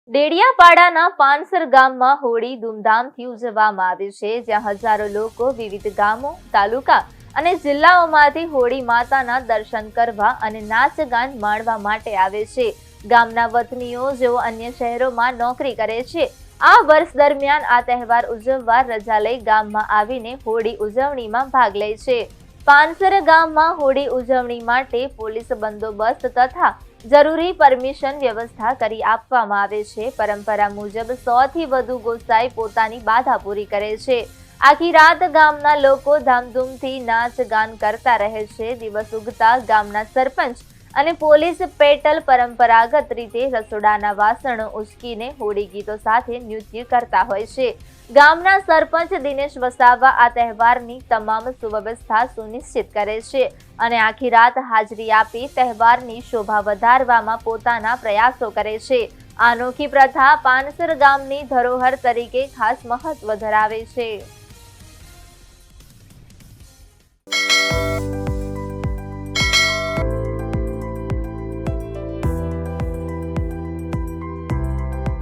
ડેડિયાપાડાના પાનસર ગામમાં હોળી ધૂમધામથી ઉજવવામાં આવે છે, જ્યાં હજારો લોકો વિવિધ ગામો, તાલુકા અને જિલ્લાઓમાંથી હોળી માતાના દર્શન કરવા અને નાચગાન માણવા માટે આવે છે. ગામના વતનીઓ જેઓ અન્ય શહેરોમાં નોકરી કરે છે, આ વર્ષ દરમિયાન આ તહેવાર ઉજવવા રજા લઈ ગામમાં આવીને હોળી ઉજવણીમાં ભાગ લે છે. પાનસર ગામમાં હોળી ઉજવણી માટે પોલીસ બંદોબસ્ત તથા જરૂરી પરમિશન વ્યવસ્થા કરી આપવામાં આવે છે. પરંપરા મુજબ 100 થી વધુ ગોસાઈ પોતાની બાધા પૂરી કરે છે. આખી રાત ગામના લોકો ધામધૂમથી નાચ ગાન કરતા રહે છે. દિવસ ઉગતા ગામના સરપંચ અને પોલીસ પેટલ પરંપરાગત રીતે રસોડાના વાસણો ઉચકીને હોળી ગીતો સાથે નૃત્ય કરતા હોય છે. ગામના સરપંચ દિનેશ વસાવા આ તહેવારની તમામ સુવ્યવસ્થા સુનિશ્ચિત કરે છે અને આખી રાત હાજરી આપી તહેવારની શોભા વધારવામાં પોતાના પ્રયાસો કરે છે. આ અનોખી પ્રથા પાનસર ગામની ધરોહર તરીકે ખાસ મહત્વ ધરાવે છે.